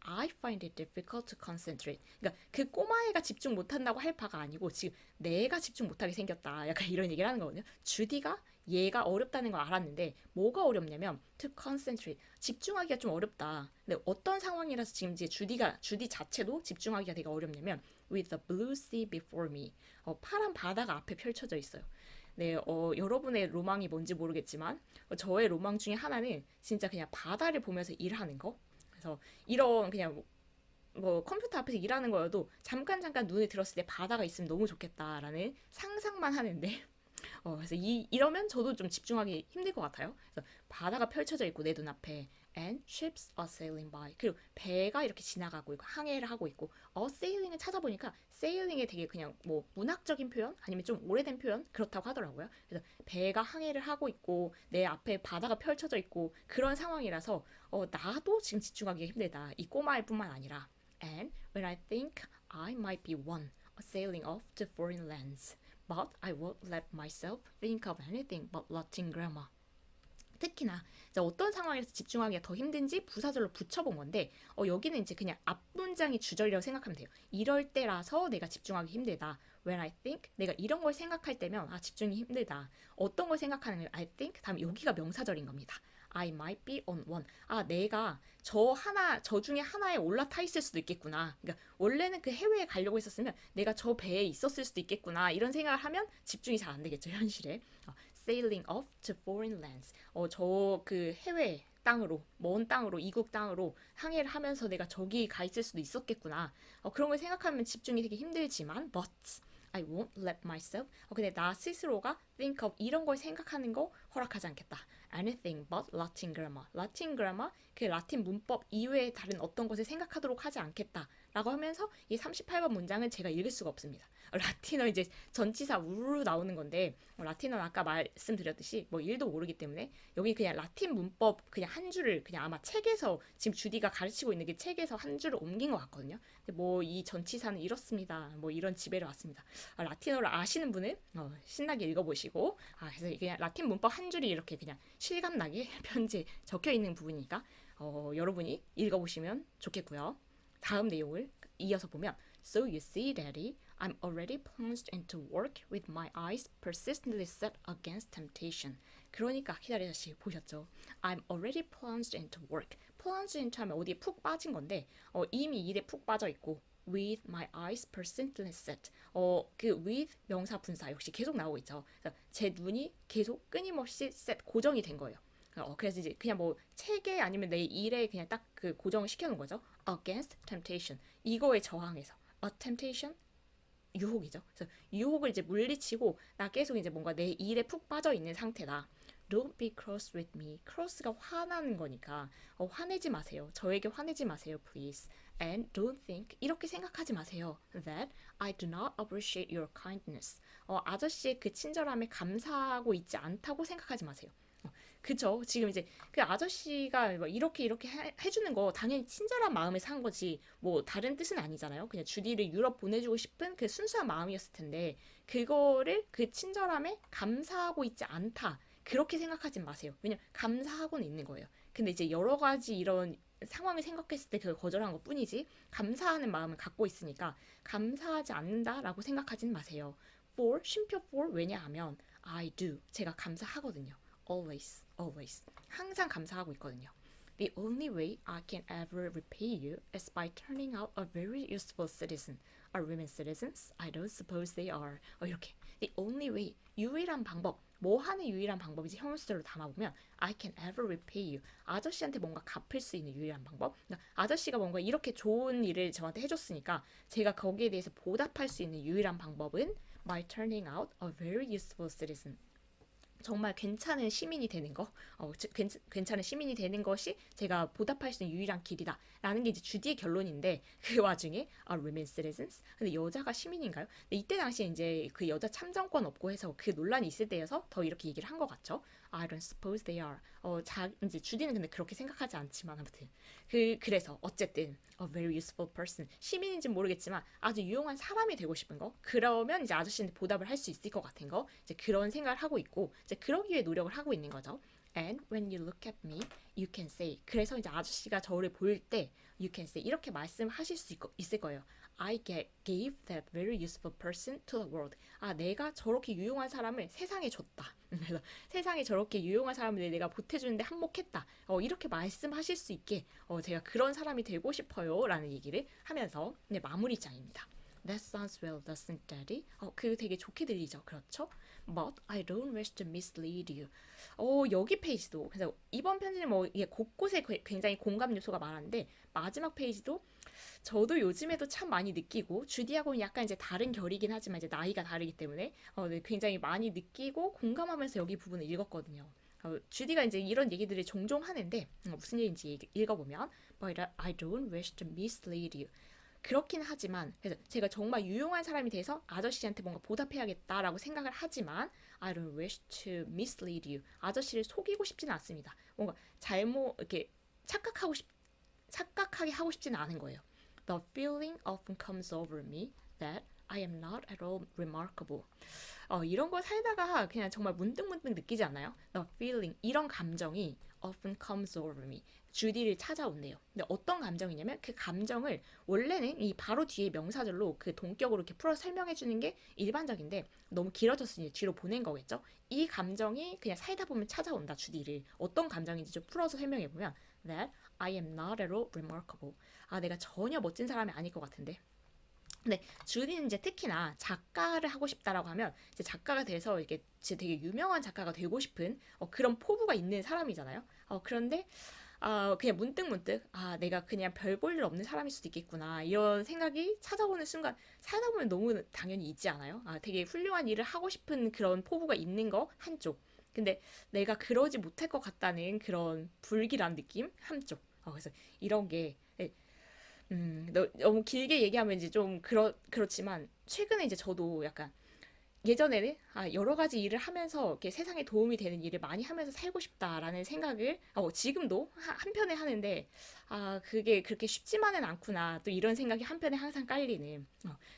I find it difficult to concentrate. 그러니까 그 꼬마애가 집중 못한다고 할 바가 아니고 지금 내가 집중 못하게 생겼다. 약간 이런 얘기를 하는 거거든요. 주디가 얘가 어렵다는 걸 알았는데 뭐가 어렵냐면 to concentrate 집중하기가 좀 어렵다. 근데 어떤 상황이라서 지금 이제 주디 자체도 집중하기가 되게 어렵냐면 with the blue sea before me 파란 바다가 앞에 펼쳐져 있어요. 네, 여러분의 로망이 뭔지 모르겠지만 저의 로망 중에 하나는 진짜 그냥 바다를 보면서 일하는 거. 그래서 이런 그냥 뭐 컴퓨터 앞에서 일하는 거여도 잠깐 눈을 들었을 때 바다가 있으면 너무 좋겠다라는 상상만 하는데 그래서 이러면 저도 좀 집중하기 힘들 것 같아요. 그래서 바다가 펼쳐져 있고 내 눈앞에 and ships are sailing by 그리고 배가 이렇게 지나가고 있고 항해를 하고 있고 sailing을 찾아보니까 sailing에 되게 그냥 뭐 문학적인 표현 아니면 좀 오래된 표현 그렇다고 하더라고요. 그래서 배가 항해를 하고 있고 내 앞에 바다가 펼쳐져 있고 그런 상황이라서 나도 지금 집중하기가 힘들다. 이 꼬마일 뿐만 아니라 and when I think I might be one sailing off to foreign lands but I won't let myself think of anything but Latin grammar. 특히나 이제 어떤 상황에서 집중하기가 더 힘든지 부사절로 붙여본 건데 여기는 이제 그냥 앞문장이 주절이라고 생각하면 돼요. 이럴 때라서 내가 집중하기 힘들다. When I think 내가 이런 걸 생각할 때면 집중이 힘들다. 어떤 걸 생각하는 I think 다음 여기가 명사절인 겁니다. I might be on one. 내가 저 중에 하나에 올라타 있을 수도 있겠구나. 그러니까 원래는 그 해외에 가려고 했었으면 내가 저 배에 있었을 수도 있겠구나. 이런 생각을 하면 집중이 잘 안 되겠죠, 현실에. Sailing off to foreign lands. 저 그 해외 땅으로, 먼 땅으로, 이국 땅으로 항해를 하면서 내가 저기 가 있을 수도 있었겠구나. 그런 걸 생각하면 집중이 되게 힘들지만, but I won't let myself. 근데 나 스스로가 think of 이런 걸 생각하는 거 허락하지 않겠다. Anything but Latin grammar. 라틴 그라마, 그 라틴 문법 이외의 다른 어떤 것을 생각하도록 하지 않겠다. 라고 하면서 이 38번 문장은 제가 읽을 수가 없습니다. 라틴어 이제 전치사 우르르 나오는 건데 라틴어는 아까 말씀드렸듯이 뭐 1도 모르기 때문에 여기 그냥 라틴 문법 그냥 한 줄을 그냥 아마 책에서 지금 주디가 가르치고 있는 게 책에서 한 줄을 옮긴 것 같거든요. 뭐 이 전치사는 이렇습니다. 뭐 이런 지배를 왔습니다. 라틴어를 아시는 분은 신나게 읽어보시고 그래서 그냥 라틴 문법 한 줄이 이렇게 그냥 실감나게 편지에 적혀 있는 부분이니까 여러분이 읽어보시면 좋겠고요. 다음 내용을 이어서 보면 So you see, Daddy, I'm already plunged into work with my eyes persistently set against temptation. 그러니까 키다리 아저씨 보셨죠? I'm already plunged into work. plunged into 하면 어디에 푹 빠진 건데 이미 일에 푹 빠져 있고 with my eyes persistently set. 그 with 명사 분사 역시 계속 나오고 있죠. 그래서 제 눈이 계속 끊임없이 set 고정이 된 거예요. 그래서 이제 그냥 뭐 책에 아니면 내 일에 그냥 딱 그 고정을 시켜놓은 거죠. Against temptation. 이거에 저항해서. A temptation? 유혹이죠. 그래서 유혹을 이제 물리치고 나 계속 이제 뭔가 내 일에 푹 빠져 있는 상태다. Don't be cross with me. cross가 화나는 거니까 화내지 마세요. 저에게 화내지 마세요, please. And don't think 이렇게 생각하지 마세요. That I do not appreciate your kindness. 아저씨의 그 친절함에 감사하고 있지 않다고 생각하지 마세요. 그쵸. 지금 이제 그 아저씨가 뭐 이렇게 해주는 거 당연히 친절한 마음에서 한 거지 뭐 다른 뜻은 아니잖아요. 그냥 주디를 유럽 보내주고 싶은 그 순수한 마음이었을 텐데 그거를 그 친절함에 감사하고 있지 않다. 그렇게 생각하지 마세요. 왜냐면 감사하고는 있는 거예요. 근데 이제 여러 가지 이런 상황을 생각했을 때 그걸 거절한 것 뿐이지 감사하는 마음을 갖고 있으니까 감사하지 않는다라고 생각하진 마세요. For, 쉼표 for 왜냐하면 I do. 제가 감사하거든요. Always, always. 항상 감사하고 있거든요. The only way I can ever repay you is by turning out a very useful citizen. Are women citizens? I don't suppose they are. 이렇게. The only way. 유일한 방법. 뭐 하는 유일한 방법이지 형용사로 담아보면 I can ever repay you. 아저씨한테 뭔가 갚을 수 있는 유일한 방법. 그러니까 아저씨가 뭔가 이렇게 좋은 일을 저한테 해줬으니까 제가 거기에 대해서 보답할 수 있는 유일한 방법은 by turning out a very useful citizen. 정말 괜찮은 시민이 되는 거, 괜찮은 시민이 되는 것이 제가 보답할 수 있는 유일한 길이다. 라는 게 이제 주디의 결론인데, 그 와중에, women citizens? 근데 여자가 시민인가요? 근데 이때 당시에 이제 그 여자 참정권 없고 해서 그 논란이 있을 때여서 더 이렇게 얘기를 한 것 같죠? I don't suppose they are. 이제 주디는 근데 그렇게 생각하지 않지만, 아무튼. 그래서, 어쨌든, a very useful person. 시민인지는 모르겠지만, 아주 유용한 사람이 되고 싶은 거. 그러면 이제 아저씨한테 보답을 할 수 있을 것 같은 거. 이제 그런 생각을 하고 있고, 이제 그러기 위해 노력을 하고 있는 거죠. And when you look at me, you can say. 그래서 이제 아저씨가 저를 볼 때, you can say. 이렇게 말씀하실 수 있을 거예요. I gave that very useful person to the world. 내가 저렇게 유용한 사람을 세상에 줬다. 그래서 세상에 저렇게 유용한 사람을 내가 보태주는데 한몫했다. 이렇게 말씀하실 수 있게 제가 그런 사람이 되고 싶어요. 라는 얘기를 하면서 마무리장입니다. That sounds well, doesn't Daddy? 그거 되게 좋게 들리죠. 그렇죠? But I don't wish to mislead you. 여기 페이지도 그래서 이번 편지는 뭐 이게 곳곳에 굉장히 공감 요소가 많은데 마지막 페이지도 저도 요즘에도 참 많이 느끼고 주디하고는 약간 이제 다른 결이긴 하지만 이제 나이가 다르기 때문에 네, 굉장히 많이 느끼고 공감하면서 여기 부분을 읽었거든요. 주디가 이제 이런 얘기들을 종종 하는데 무슨 얘기인지 읽어보면 But I don't wish to mislead you. 그렇긴 하지만 그래서 제가 정말 유용한 사람이 돼서 아저씨한테 뭔가 보답해야겠다라고 생각을 하지만 I don't wish to mislead you. 아저씨를 속이고 싶지는 않습니다. 뭔가 잘못 이렇게 착각하게 하고 싶지는 않은 거예요. The feeling often comes over me that I am not at all remarkable. 이런 거 살다가 그냥 정말 문득문득 느끼지 않나요? The feeling, 이런 감정이 often comes over me. 주디를 찾아온대요. 근데 어떤 감정이냐면 그 감정을 원래는 이 바로 뒤에 명사절로 그 동격으로 이렇게 풀어 설명해 주는 게 일반적인데 너무 길어졌으니 뒤로 보낸 거겠죠? 이 감정이 그냥 살다 보면 찾아온다, 주디를. 어떤 감정인지 좀 풀어서 설명해 보면 that I am not at all remarkable. 내가 전혀 멋진 사람이 아닐 것 같은데. 근데 주디는 이제 특히나 작가를 하고 싶다라고 하면 이제 작가가 돼서 이렇게 되게 유명한 작가가 되고 싶은 그런 포부가 있는 사람이잖아요. 그런데 그냥 문득문득, 내가 그냥 별 볼 일 없는 사람일 수도 있겠구나. 이런 생각이 찾아오는 순간, 살다 보면 너무 당연히 있지 않아요? 되게 훌륭한 일을 하고 싶은 그런 포부가 있는 거, 한쪽. 근데 내가 그러지 못할 것 같다는 그런 불길한 느낌, 한쪽. 그래서 이런 게, 네, 너무 길게 얘기하면 이제 좀 그렇지만, 최근에 이제 저도 약간 예전에는 여러 가지 일을 하면서 이렇게 세상에 도움이 되는 일을 많이 하면서 살고 싶다라는 생각을 지금도 한편에 하는데 그게 그렇게 쉽지만은 않구나 또 이런 생각이 한편에 항상 깔리는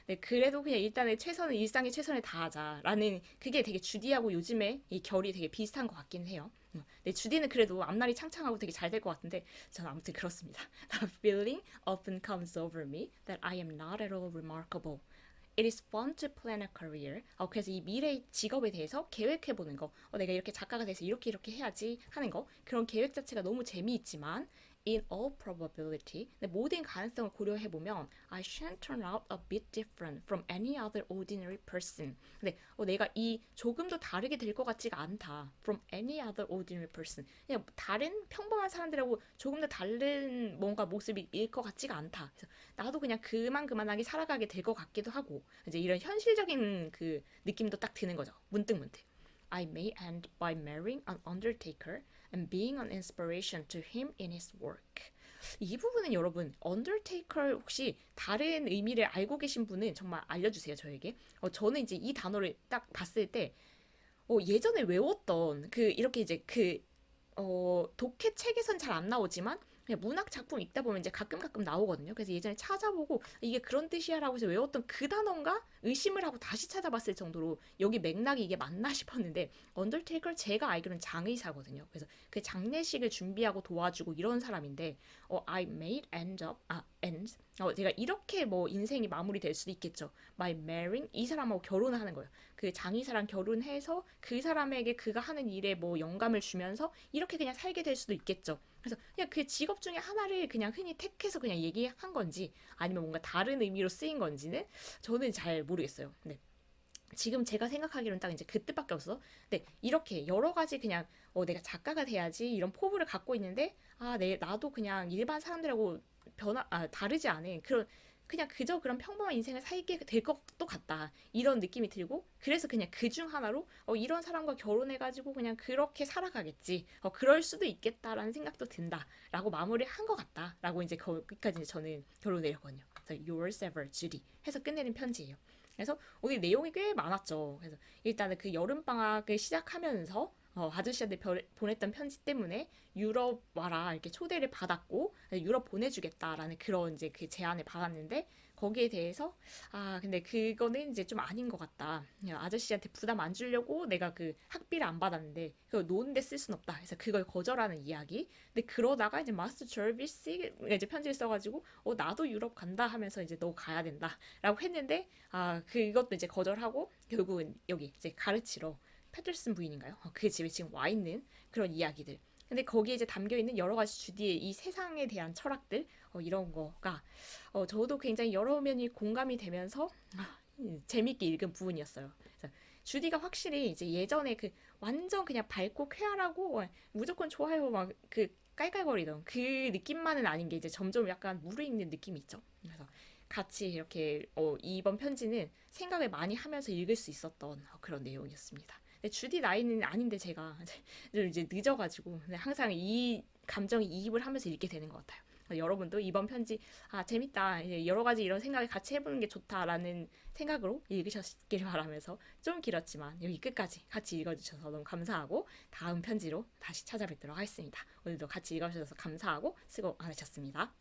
네, 그래도 그냥 일단은 최선을 일상의 최선을 다하자라는 그게 되게 주디하고 요즘에 이 결이 되게 비슷한 것 같긴 해요. 네, 주디는 그래도 앞날이 창창하고 되게 잘 될 것 같은데 저는 아무튼 그렇습니다. The feeling often comes over me that I am not at all remarkable. It is fun to plan a career. 그래서 이 미래의 직업에 대해서 계획해보는 거. 내가 이렇게 작가가 돼서 이렇게 이렇게 해야지 하는 거. 그런 계획 자체가 너무 재미있지만, in all probability, 근데 모든 가능성을 고려해보면, I shan't turn out a bit different from any other ordinary person. 근데 내가 이 조금도 다르게 될 것 같지가 않다. From any other ordinary person. 그냥 다른 평범한 사람들하고 조금 더 다른 뭔가 모습일 것 같지가 않다. 그래서 나도 그냥 그만하게 살아가게 될 것 같기도 하고 이제 이런 현실적인 그 느낌도 딱 드는 거죠. 문득문득. I may end by marrying an undertaker and being an inspiration to him in his work. 이 부분은 여러분, undertaker 혹시 다른 의미를 알고 계신 분은 정말 알려주세요, 저에게. 저는 이제 이 단어를 딱 봤을 때, 예전에 외웠던, 이렇게 이제 독해 책에선 잘 안 나오지만, 그냥 문학 작품 읽다 보면 이제 가끔 나오거든요. 그래서 예전에 찾아보고 이게 그런 뜻이야라고 해서 외웠던 그 단어인가 의심을 하고 다시 찾아봤을 정도로 여기 맥락이 이게 맞나 싶었는데 언더테이커 제가 알기로는 장의사거든요. 그래서 그 장례식을 준비하고 도와주고 이런 사람인데 I may end 제가 이렇게 뭐 인생이 마무리될 수도 있겠죠. by marrying 이 사람하고 결혼을 하는 거예요. 그 장의사랑 결혼해서 그 사람에게 그가 하는 일에 뭐 영감을 주면서 이렇게 그냥 살게 될 수도 있겠죠. 그래서 그냥 그 직업 중에 하나를 그냥 흔히 택해서 그냥 얘기한 건지 아니면 뭔가 다른 의미로 쓰인 건지는 저는 잘 모르겠어요. 네. 지금 제가 생각하기로는 딱 이제 그 뜻밖에 없어. 근데 이렇게 여러 가지 그냥 내가 작가가 돼야지 이런 포부를 갖고 있는데 나도 그냥 일반 사람들하고 다르지 않은 그냥 그저 그런 평범한 인생을 살게 될 것도 같다. 이런 느낌이 들고, 그래서 그냥 그 중 하나로, 이런 사람과 결혼해가지고 그냥 그렇게 살아가겠지. 그럴 수도 있겠다라는 생각도 든다. 라고 마무리를 한 것 같다. 라고 이제 거기까지 저는 결론 내렸거든요. 그래서 Yours ever, Judy. 해서 끝내는 편지예요. 그래서 오늘 내용이 꽤 많았죠. 그래서 일단은 그 여름방학을 시작하면서 아저씨한테 보냈던 편지 때문에 유럽 와라 이렇게 초대를 받았고 유럽 보내주겠다라는 그런 이제 그 제안을 받았는데 거기에 대해서 근데 그거는 이제 좀 아닌 것 같다. 아저씨한테 부담 안 주려고 내가 그 학비를 안 받았는데 그걸 노는데 쓸 순 없다. 그래서 그걸 거절하는 이야기. 근데 그러다가 이제 마스터 저비스 이제 편지를 써가지고 나도 유럽 간다 하면서 이제 너 가야 된다라고 했는데 그것도 이제 거절하고 결국은 여기 이제 가르치러 패들슨 부인인가요? 그 집에 지금 와 있는 그런 이야기들. 근데 거기에 이제 담겨 있는 여러 가지 주디의 이 세상에 대한 철학들 이런 거가 저도 굉장히 여러 면이 공감이 되면서 재밌게 읽은 부분이었어요. 그래서 주디가 확실히 이제 예전에 그 완전 그냥 밝고 쾌활하고 무조건 좋아요 막 그 깔깔거리던 그 느낌만은 아닌 게 이제 점점 약간 무르익는 느낌이 있죠. 그래서 같이 이렇게 이번 편지는 생각을 많이 하면서 읽을 수 있었던 그런 내용이었습니다. 근데 주디 나이는 아닌데 제가 좀 이제 늦어가지고 항상 이 감정에 이입을 하면서 읽게 되는 것 같아요. 여러분도 이번 편지 재밌다 이제 여러 가지 이런 생각을 같이 해보는 게 좋다라는 생각으로 읽으셨길 바라면서 좀 길었지만 여기 끝까지 같이 읽어주셔서 너무 감사하고 다음 편지로 다시 찾아뵙도록 하겠습니다. 오늘도 같이 읽어주셔서 감사하고 수고 많으셨습니다.